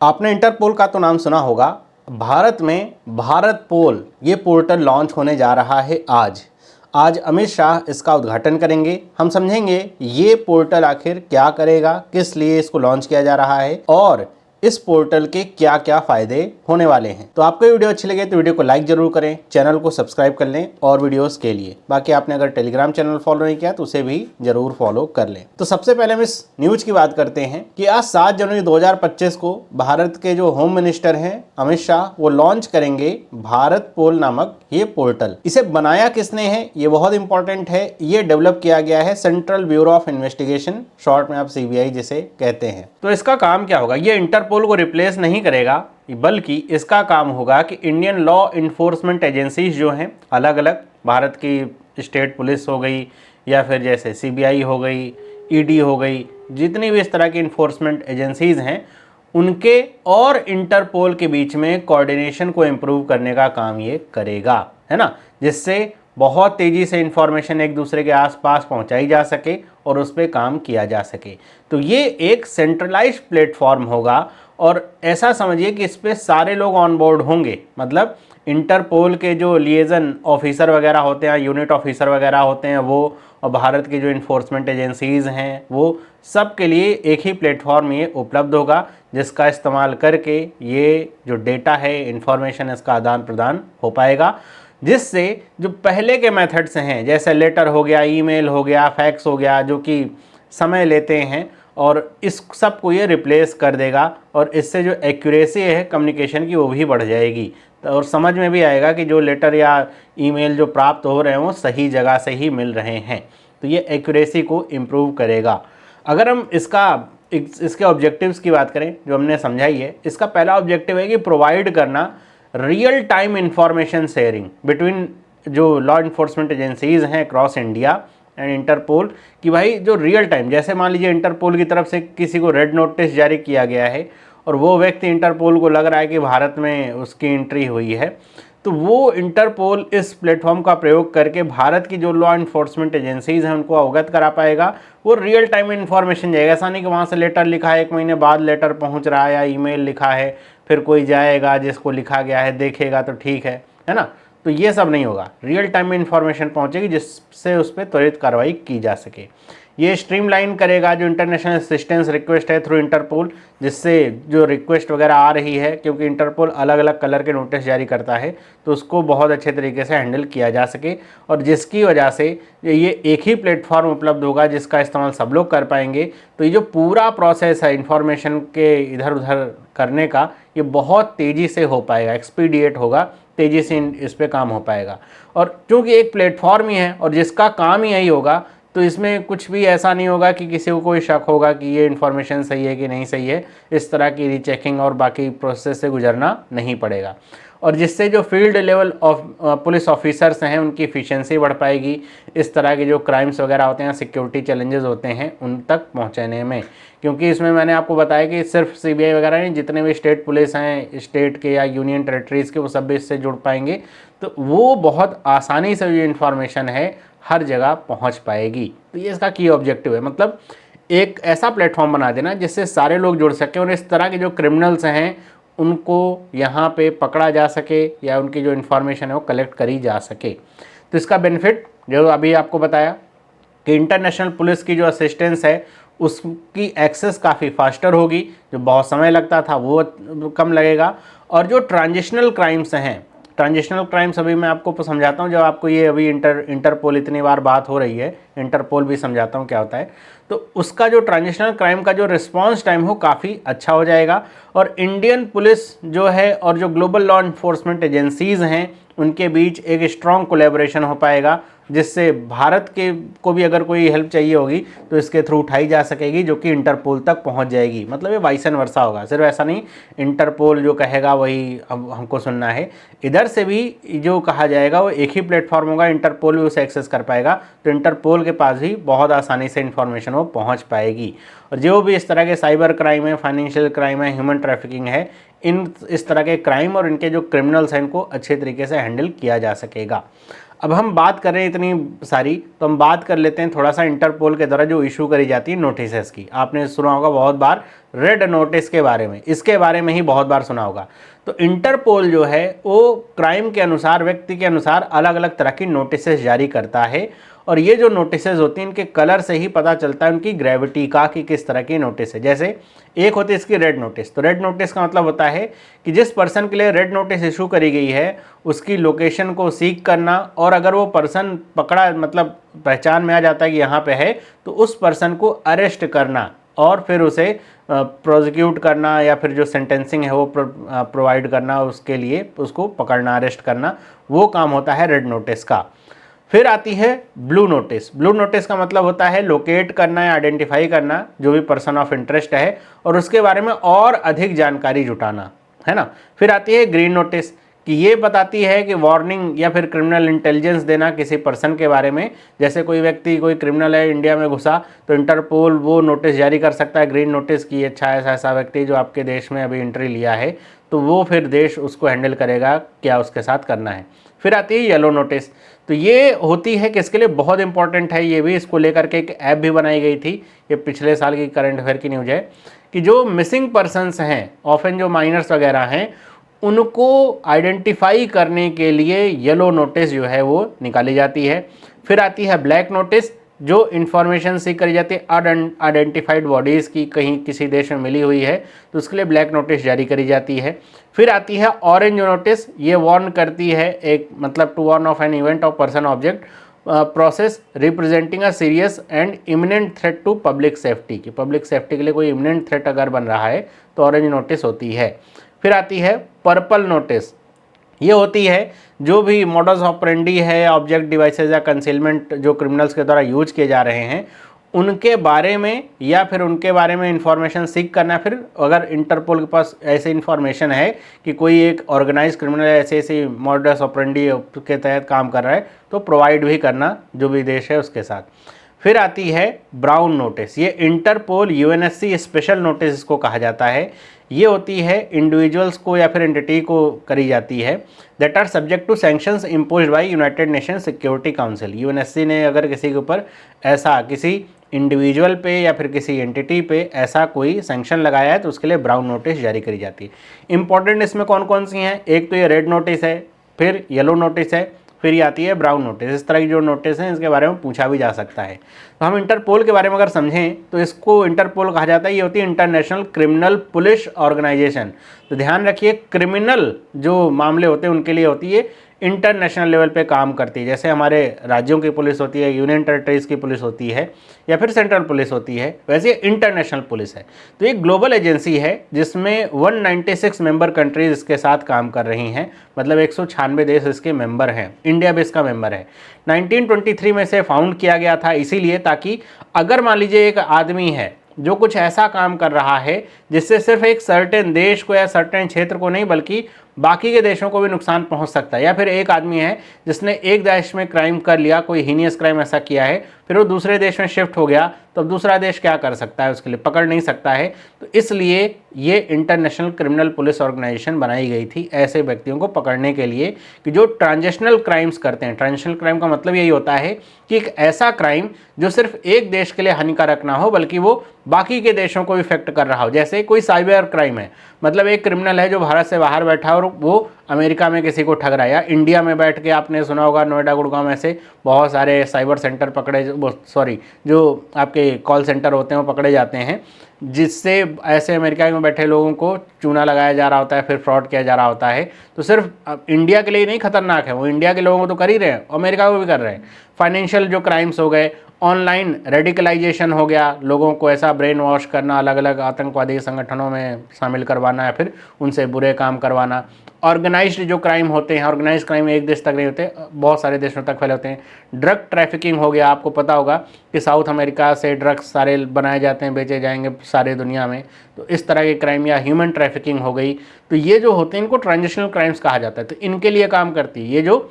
आपने इंटरपोल का तो नाम सुना होगा। भारत में भारत पोल ये पोर्टल लॉन्च होने जा रहा है आज अमित शाह इसका उद्घाटन करेंगे। हम समझेंगे ये पोर्टल आखिर क्या करेगा, किस लिए इसको लॉन्च किया जा रहा है और इस पोर्टल के क्या क्या फायदे होने वाले हैं। तो आपको ये वीडियो अच्छी लगे तो वीडियो को लाइक जरूर करें, चैनल को सब्सक्राइब कर लें और वीडियोस के लिए। बाकी आपने अगर टेलीग्राम चैनल फॉलो नहीं किया तो उसे भी जरूर फॉलो कर लें। तो सबसे पहले हम इस न्यूज की बात करते हैं कि आज 7 जनवरी 2025 को भारत के जो होम मिनिस्टर हैं अमित शाह, वो लॉन्च करेंगे भारत पोल नामक ये पोर्टल। इसे बनाया किसने है ये बहुत इंपॉर्टेंट है। ये डेवलप किया गया है central bureau of investigation, short में आप सीबीआई जिसे कहते हैं। तो इसका काम क्या होगा, ये इंटरपोल को रिप्लेस नहीं करेगा, बल्कि इसका काम होगा कि इंडियन लॉ इन्फोर्समेंट एजेंसीज जो हैं, अलग अलग भारत की स्टेट पुलिस हो गई या फिर जैसे सीबीआई हो गई, ईडी हो गई, जितनी भी इस तरह की इन्फोर्समेंट एजेंसीज हैं, उनके और इंटरपोल के बीच में कोऑर्डिनेशन को इम्प्रूव करने का काम ये करेगा, है ना, जिससे बहुत तेज़ी से इंफॉर्मेशन एक दूसरे के आसपास पहुंचाई जा सके और उस पर काम किया जा सके। तो ये एक सेंट्रलाइज्ड प्लेटफॉर्म होगा और ऐसा समझिए कि इस पर सारे लोग ऑन बोर्ड होंगे। मतलब इंटरपोल के जो लिएजन ऑफिसर वगैरह होते हैं, यूनिट ऑफिसर वगैरह होते हैं वो, और भारत की जो इन्फोर्समेंट एजेंसीज़ हैं, वो सब के लिए एक ही प्लेटफॉर्म ये उपलब्ध होगा, जिसका इस्तेमाल करके ये जो डेटा है, इंफॉर्मेशन, इसका आदान प्रदान हो पाएगा, जिससे जो पहले के मेथड्स हैं जैसे लेटर हो गया, ईमेल हो गया, फैक्स हो गया, जो कि समय लेते हैं, और इस सब को ये रिप्लेस कर देगा और इससे जो एक्यूरेसी है कम्युनिकेशन की वो भी बढ़ जाएगी। तो और समझ में भी आएगा कि जो लेटर या ईमेल जो प्राप्त हो रहे हैं वो सही जगह से ही मिल रहे हैं। तो ये एक्यूरेसी को इम्प्रूव करेगा। अगर हम इसके ऑब्जेक्टिव्स की बात करें जो हमने समझाई है, इसका पहला ऑब्जेक्टिव है कि प्रोवाइड करना real time information sharing between जो लॉ इन्फोर्समेंट एजेंसीज हैं अक्रॉस इंडिया एंड इंटरपोल, कि भाई जो रियल टाइम, जैसे मान लीजिए इंटरपोल की तरफ से किसी को रेड नोटिस जारी किया गया है और वो व्यक्ति इंटरपोल को लग रहा है कि भारत में उसकी एंट्री हुई है, तो वो इंटरपोल इस प्लेटफॉर्म का प्रयोग करके भारत की जो लॉ इन्फोर्समेंट एजेंसीज हैं उनको अवगत करा पाएगा। वो रियल टाइम इन्फॉर्मेशन जाएगा, ऐसा नहीं कि वहाँ से लेटर लिखा है, 1 महीने बाद लेटर पहुँच रहा है, या ईमेल लिखा है, फिर कोई जाएगा जिसको लिखा गया है देखेगा तो ठीक है ना। तो ये सब नहीं होगा, रियल टाइम में इन्फॉर्मेशन पहुँचेगी जिससे उस पर त्वरित कार्रवाई की जा सके। ये स्ट्रीमलाइन करेगा जो इंटरनेशनल असिस्टेंस रिक्वेस्ट है थ्रू इंटरपोल, जिससे जो रिक्वेस्ट वगैरह आ रही है, क्योंकि इंटरपोल अलग अलग कलर के नोटिस जारी करता है, तो उसको बहुत अच्छे तरीके से हैंडल किया जा सके, और जिसकी वजह से ये एक ही प्लेटफॉर्म उपलब्ध होगा जिसका इस्तेमाल सब लोग कर पाएंगे। तो ये जो पूरा प्रोसेस है इन्फॉर्मेशन के इधर उधर करने का, ये बहुत तेज़ी से हो पाएगा, एक्सपीडिएट होगा, तेज़ी से इस पर काम हो पाएगा। और चूँकि एक प्लेटफॉर्म ही है और जिसका काम ही यही होगा, तो इसमें कुछ भी ऐसा नहीं होगा कि किसी को कोई शक होगा कि ये इन्फॉर्मेशन सही है कि नहीं सही है। इस तरह की रीचेकिंग और बाकी प्रोसेस से गुजरना नहीं पड़ेगा, और जिससे जो फील्ड लेवल पुलिस ऑफिसर्स हैं उनकी इफ़िशियंसी बढ़ पाएगी। इस तरह के जो क्राइम्स वगैरह होते हैं, सिक्योरिटी चैलेंजेस होते हैं, उन तक पहुंचने में, क्योंकि इसमें मैंने आपको बताया कि सिर्फ सीबीआई वगैरह नहीं, जितने भी स्टेट पुलिस हैं स्टेट के या यूनियन टेरेटरीज़ के, वो सब भी इससे जुड़ पाएंगे। तो वो बहुत आसानी से जो इन्फॉर्मेशन है हर जगह पहुंच पाएगी। तो ये इसका की ऑब्जेक्टिव है, मतलब एक ऐसा प्लेटफॉर्म बना देना जिससे सारे लोग जुड़ सकें और इस तरह के जो क्रिमिनल्स हैं उनको यहाँ पे पकड़ा जा सके या उनकी जो इन्फॉर्मेशन है वो कलेक्ट करी जा सके। तो इसका बेनिफिट जो अभी आपको बताया कि इंटरनेशनल पुलिस की जो असिस्टेंस है उसकी एक्सेस काफ़ी फास्टर होगी, जो बहुत समय लगता था वो कम लगेगा। और जो ट्रांजिशनल क्राइम्स हैं, ट्रांजिशनल क्राइम्स अभी मैं आपको समझाता हूँ, जब आपको ये अभी इंटरपोल इतनी बार बात हो रही है, इंटरपोल भी समझाता हूँ क्या होता है। तो उसका जो ट्रांजिशनल क्राइम का जो रिस्पांस टाइम हो काफ़ी अच्छा हो जाएगा, और इंडियन पुलिस जो है और जो ग्लोबल लॉ इन्फोर्समेंट एजेंसीज़ हैं उनके बीच एक स्ट्रॉन्ग कोलैबोरेशन हो पाएगा, जिससे भारत के को भी अगर कोई हेल्प चाहिए होगी तो इसके थ्रू उठाई जा सकेगी, जो कि इंटरपोल तक पहुंच जाएगी। मतलब ये वाइस एंड वर्सा होगा, सिर्फ ऐसा नहीं इंटरपोल जो कहेगा वही हमको सुनना है, इधर से भी जो कहा जाएगा वो एक ही प्लेटफॉर्म होगा, इंटरपोल भी उसे एक्सेस कर पाएगा, तो इंटरपोल के पास भी बहुत आसानी से इन्फॉर्मेशन वो पहुँच पाएगी। और जो भी इस तरह के साइबर क्राइम है, फाइनेंशियल क्राइम है, ह्यूमन ट्रैफिकिंग है, इस तरह के क्राइम और इनके जो क्रिमिनल्स हैं इनको अच्छे तरीके से हैंडल किया जा सकेगा। अब हम बात कर रहे हैं इतनी सारी, तो हम बात कर लेते हैं थोड़ा सा इंटरपोल के द्वारा जो इशू करी जाती है नोटिसेस की। आपने सुना होगा बहुत बार रेड नोटिस के बारे में, इसके बारे में ही बहुत बार सुना होगा। तो इंटरपोल जो है वो क्राइम के अनुसार, व्यक्ति के अनुसार अलग अलग तरह की नोटिसेस जारी करता है, और ये जो नोटिसेस होती हैं इनके कलर से ही पता चलता है उनकी ग्रेविटी का कि किस तरह की नोटिस है। जैसे एक होती है इसकी रेड नोटिस, तो रेड नोटिस का मतलब होता है कि जिस पर्सन के लिए रेड नोटिस इशू करी गई है उसकी लोकेशन को सीक करना, और अगर वो पर्सन पकड़ा, मतलब पहचान में आ जाता है कि यहाँ पे है, तो उस पर्सन को अरेस्ट करना और फिर उसे प्रोसिक्यूट करना, या फिर जो सेंटेंसिंग है वो प्रोवाइड करना, उसके लिए उसको पकड़ना, अरेस्ट करना, वो काम होता है रेड नोटिस का। फिर आती है ब्लू नोटिस। ब्लू नोटिस का मतलब होता है लोकेट करना या आइडेंटिफाई करना जो भी पर्सन ऑफ इंटरेस्ट है, और उसके बारे में और अधिक जानकारी जुटाना, है ना। फिर आती है ग्रीन नोटिस, कि ये बताती है कि वार्निंग या फिर क्रिमिनल इंटेलिजेंस देना किसी पर्सन के बारे में। जैसे कोई व्यक्ति, कोई क्रिमिनल है, इंडिया में घुसा, तो इंटरपोल वो नोटिस जारी कर सकता है ग्रीन नोटिस की, अच्छा ऐसा ऐसा व्यक्ति जो आपके देश में अभी एंट्री लिया है, तो वो फिर देश उसको हैंडल करेगा, क्या उसके साथ करना है। फिर आती है येलो नोटिस, तो ये होती है किसके लिए, बहुत इंपॉर्टेंट है ये भी, इसको लेकर के एक ऐप भी बनाई गई थी, ये पिछले साल की करंट अफेयर की न्यूज है, कि जो मिसिंग पर्सन्स हैं, ऑफन जो माइनर्स वगैरह हैं, उनको आइडेंटिफाई करने के लिए येलो नोटिस जो है वो निकाली जाती है। फिर आती है ब्लैक नोटिस, जो इन्फॉर्मेशन सीख करी जाती है अनआइडेंटिफाइड बॉडीज़ की, कहीं किसी देश में मिली हुई है तो उसके लिए ब्लैक नोटिस जारी करी जाती है। फिर आती है ऑरेंज नोटिस, ये वार्न करती है, एक मतलब to warn of an event of person object process representing a serious and imminent threat to public safety, की पब्लिक सेफ्टी के लिए कोई इमिनेंट थ्रेट अगर बन रहा है तो ऑरेंज नोटिस होती है। फिर आती है पर्पल नोटिस, ये होती है जो भी मॉडल्स ऑपरेंडी है, ऑब्जेक्ट डिवाइसेस या कंसीलमेंट जो क्रिमिनल्स के द्वारा यूज किए जा रहे हैं उनके बारे में, या फिर उनके बारे में इंफॉर्मेशन सीख करना। फिर अगर इंटरपोल के पास ऐसी इंफॉर्मेशन है कि कोई एक ऑर्गेनाइज क्रिमिनल ऐसे ऐसी मॉडल्स ऑपरेंडी के तहत काम कर रहा है, तो प्रोवाइड भी करना जो भी देश है उसके साथ। फिर आती है ब्राउन नोटिस, ये इंटरपोल यूएनएससी स्पेशल नोटिस इसको कहा जाता है। ये होती है इंडिविजुअल्स को या फिर एंटिटी को करी जाती है, that are subject to sanctions imposed by United Nation Security Council. UNSC ने अगर किसी के ऊपर ऐसा, किसी इंडिविजुअल पे या फिर किसी एंटिटी पे ऐसा कोई सैंक्शन लगाया है तो उसके लिए ब्राउन नोटिस जारी करी जाती है। इंपॉर्टेंट इसमें कौन कौन सी हैं, एक तो ये रेड नोटिस है, फिर येलो नोटिस है, फिर ये आती है ब्राउन नोटिस। इस तरह की जो नोटिस हैं इसके बारे में पूछा भी जा सकता है। तो हम इंटरपोल के बारे में अगर समझें तो इसको इंटरपोल कहा जाता है, ये होती है इंटरनेशनल क्रिमिनल पुलिस ऑर्गेनाइजेशन। तो ध्यान रखिए, क्रिमिनल जो मामले होते हैं उनके लिए होती है, इंटरनेशनल लेवल पे काम करती है। जैसे हमारे राज्यों की पुलिस होती है, यूनियन टेरिटरीज की पुलिस होती है, या फिर सेंट्रल पुलिस होती है, वैसे इंटरनेशनल पुलिस है। तो ये ग्लोबल एजेंसी है जिसमें 196 मेंबर कंट्रीज इसके साथ काम कर रही हैं, मतलब 196 देश इसके मेंबर हैं, इंडिया भी इसका मेंबर है। 1923 में से फाउंड किया गया था, इसीलिए ताकि अगर मान लीजिए एक आदमी है जो कुछ ऐसा काम कर रहा है जिससे सिर्फ एक सर्टेन देश को या सर्टेन क्षेत्र को नहीं बल्कि बाकी के देशों को भी नुकसान पहुंच सकता है, या फिर एक आदमी है जिसने एक देश में क्राइम कर लिया, कोई हीनियस क्राइम ऐसा किया है, फिर वो दूसरे देश में शिफ्ट हो गया, तो अब दूसरा देश क्या कर सकता है, उसके लिए पकड़ नहीं सकता है। तो इसलिए ये इंटरनेशनल क्रिमिनल पुलिस ऑर्गेनाइजेशन बनाई गई थी ऐसे व्यक्तियों को पकड़ने के लिए कि जो ट्रांजिशनल क्राइम्स करते हैं। ट्रांजिशनल क्राइम का मतलब यही होता है कि एक ऐसा क्राइम जो सिर्फ एक देश के लिए हानिकारक ना हो बल्कि वो बाकी के देशों को इफेक्ट कर रहा हो। जैसे कोई साइबर क्राइम है, मतलब एक क्रिमिनल है जो भारत से बाहर बैठा और वो अमेरिका में किसी को ठग रहा है, या इंडिया में बैठ के, आपने सुना होगा नोएडा गुड़गांव में से बहुत सारे साइबर सेंटर पकड़े, सॉरी जो आपके कॉल सेंटर होते हैं वो पकड़े जाते हैं, जिससे ऐसे अमेरिका में बैठे लोगों को चूना लगाया जा रहा होता है, फिर फ्रॉड किया जा रहा होता है। तो सिर्फ इंडिया के लिए नहीं खतरनाक है, वो इंडिया के लोगों को तो कर ही रहे हैं, अमेरिका को भी कर रहे हैं। फाइनेंशियल जो क्राइम्स हो गए, ऑनलाइन रेडिकलाइजेशन हो गया, लोगों को ऐसा ब्रेन वॉश करना, अलग अलग आतंकवादी संगठनों में शामिल करवाना या फिर उनसे बुरे काम करवाना। ऑर्गेनाइज्ड जो क्राइम होते हैं, ऑर्गेनाइज क्राइम एक देश तक नहीं होते, बहुत सारे देशों तक फैले होते हैं। ड्रग ट्रैफिकिंग हो गया, आपको पता होगा कि साउथ अमेरिका से ड्रग्स सारे बनाए जाते हैं, बेचे जाएंगे सारे दुनिया में, तो इस तरह के क्राइम, या ह्यूमन ट्रैफिकिंग हो गई। तो ये जो होते हैं इनको ट्रांजिशनल क्राइम्स कहा जाता है। तो इनके लिए काम करती है ये जो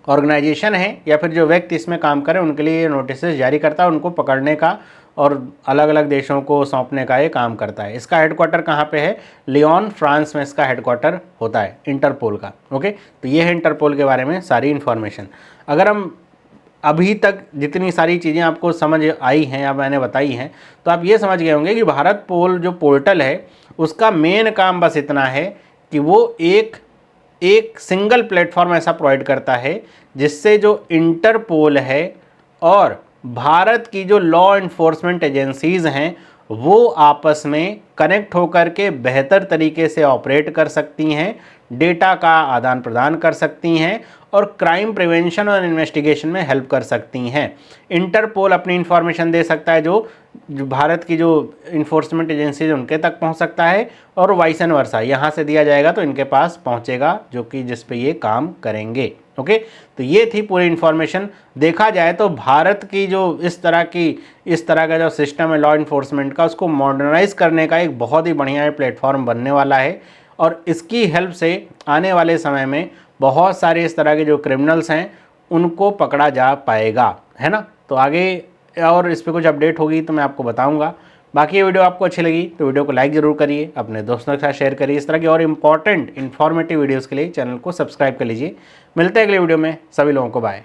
ऑर्गेनाइजेशन है या फिर जो व्यक्ति इसमें काम करे, उनके लिए ये नोटिस जारी करता है, उनको पकड़ने का और अलग अलग देशों को सौंपने का ये काम करता है। इसका हेडक्वार्टर कहाँ पे है? लियोन, फ्रांस में इसका हेडक्वार्टर होता है इंटरपोल का। ओके, तो ये है इंटरपोल के बारे में सारी इन्फॉर्मेशन। अगर हम अभी तक जितनी सारी चीज़ें आपको समझ आई हैं या मैंने बताई हैं, तो आप ये समझ गए होंगे कि भारत पोल जो पोर्टल है उसका मेन काम बस इतना है कि वो एक सिंगल प्लेटफॉर्म ऐसा प्रोवाइड करता है जिससे जो इंटरपोल है और भारत की जो लॉ इन्फोर्समेंट एजेंसीज़ हैं वो आपस में कनेक्ट होकर के बेहतर तरीके से ऑपरेट कर सकती हैं, डेटा का आदान प्रदान कर सकती हैं और क्राइम प्रिवेंशन और इन्वेस्टिगेशन में हेल्प कर सकती हैं। इंटरपोल अपनी इंफॉर्मेशन दे सकता है जो भारत की जो इन्फोर्समेंट एजेंसीज उनके तक पहुंच सकता है, और वाइस एंड वर्सा, यहाँ से दिया जाएगा तो इनके पास पहुंचेगा जो कि जिस पे ये काम करेंगे। ओके, तो ये थी पूरी इन्फॉर्मेशन। देखा जाए तो भारत की जो इस तरह का जो सिस्टम है लॉ इन्फोर्समेंट का, उसको मॉडर्नाइज करने का एक बहुत ही बढ़िया प्लेटफॉर्म बनने वाला है, और इसकी हेल्प से आने वाले समय में बहुत सारे इस तरह के जो क्रिमिनल्स हैं उनको पकड़ा जा पाएगा, है ना। तो आगे और इस पर कुछ अपडेट होगी तो मैं आपको बताऊंगा। बाकी ये वीडियो आपको अच्छी लगी तो वीडियो को लाइक ज़रूर करिए, अपने दोस्तों के साथ शेयर करिए। इस तरह की और इंपॉर्टेंट इन्फॉर्मेटिव वीडियोज़ के लिए चैनल को सब्सक्राइब कर लीजिए। मिलते हैं अगले वीडियो में, सभी लोगों को बाय।